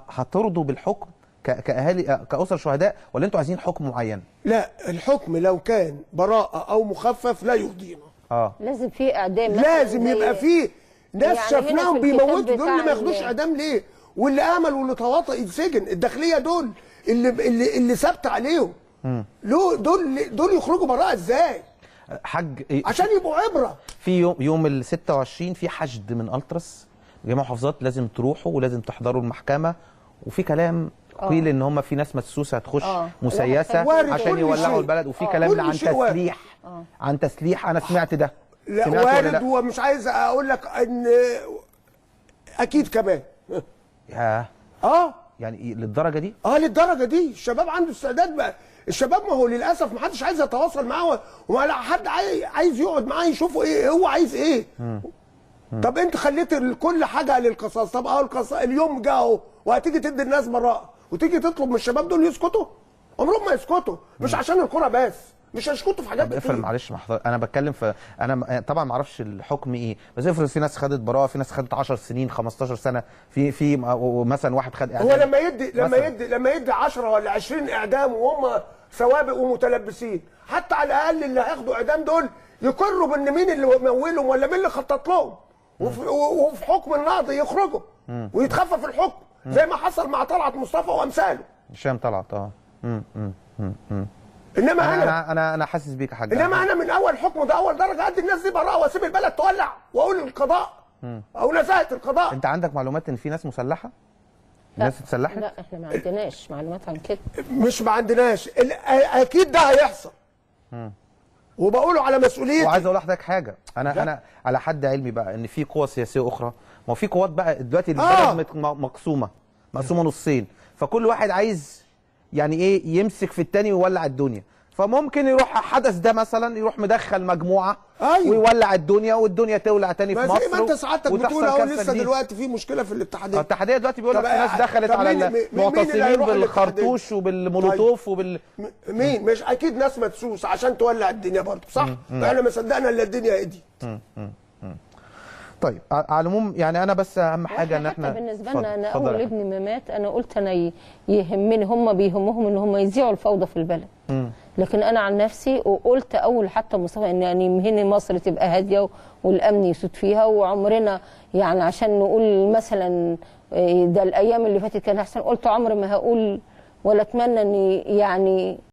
هترضوا بالحكم كاهالي كاسر شهداء، ولا انتوا عايزين حكم معين؟ لا، الحكم لو كان براءه او مخفف لا يرضينا. لازم في اعدام، لازم يبقى في ناس يعني شفناهم بيموتوا دول اللي ما ياخدوش بتاع اعدام ليه؟ واللي امل واللي تواطئ يتسجن، الداخليه دول اللي ثابت عليهم دول يخرجوا براءه ازاي؟ حاج عشان يبقوا عبره. في يوم ال 26 في حشد من التراس جميع محافظات، لازم تروحوا ولازم تحضروا المحكمه، وفي كلام قيل ان هم في ناس مسوسه هتخش مسيسه عشان يولعوا البلد، وفي كلام عن تسليح عن تسليح. انا سمعت ده. لا وارد، ومش عايز اقول لك ان اكيد كمان. ياه. يعني للدرجه دي؟ للدرجه دي. الشباب عنده استعداد بقى. الشباب ما هو للاسف ما حدش عايز يتواصل معاه، ولا حد عايز يقعد معاه يشوفه ايه هو عايز ايه. طب انت خليت كل حاجه للقصاص. طب القصاص اليوم جه اهو، وهتيجي تدي الناس براءه وتيجي تطلب من الشباب دول يسكتوا؟ عمرهم ما يسكتوا. مش عشان الكوره بس، مش هيسكتوا في حاجات كتير. افرض معلش انا بتكلم في، انا طبعا ما اعرفش الحكم ايه، بس افرض في ناس خدت براءه، في ناس خدت 10 سنين 15 سنه، في مثلا واحد خد اعدام. هو لما يدي 10 ولا 20 اعدام وهم سوابق ومتلبسين، حتى على الاقل اللي هياخدوا اعدام دول يقروا بان مين اللي مولهم ولا مين اللي خطط لهم، وفي حكم النقض يخرجوا ويتخفف الحكم زي ما حصل مع طلعت مصطفى وامثاله. هشام طلعت. انما انا حاسس بيك يا حاج. انما انا من اول حكم ده اول درجه ادي الناس دي براءه واسيب البلد تولع واقول القضاء او نزاهه القضاء. انت عندك معلومات ان في ناس مسلحه؟ ناس اتسلحت؟ لا احنا ما عندناش معلومات عن كده. مش ما عندناش، اكيد ده هيحصل. وبقوله على مسؤوليتي. وعايز اقول لحضرتك حاجه، انا على حد علمي بقى ان في قوى سياسيه اخرى، ما هو في قوات بقى دلوقتي البلد مقسومه نصين، فكل واحد عايز يعني ايه يمسك في التاني ويولع الدنيا، فممكن يروح حدث ده مثلا يروح مدخل مجموعه ويولع الدنيا والدنيا تولع تاني في مصر. زي ما انت سعادتك بتقول اهو، لسه دلوقتي في مشكله في الاتحاديه. الاتحاديه دلوقتي بيقول لك في ناس دخلت على المعتصمين بالخرطوش وبالمولوتوف مين؟ مش اكيد ناس مدسوسه عشان تولع الدنيا برضه، صح؟ احنا ما صدقنا الا الدنيا هديت. طيب على العموم يعني انا بس اهم حاجه ان احنا بالنسبه لنا انا اول ابني ما مات انا قلت انا يهمني، هم بيهمهم ان هم يذيعوا الفوضى في البلد. لكن انا عن نفسي وقلت اول حتى مصطفى ان يعني يهمني مصر تبقى هاديه والامن يسود فيها، وعمرنا يعني عشان نقول مثلا ده الايام اللي فاتت كان احسن، قلت عمري ما هقول ولا اتمنى ان يعني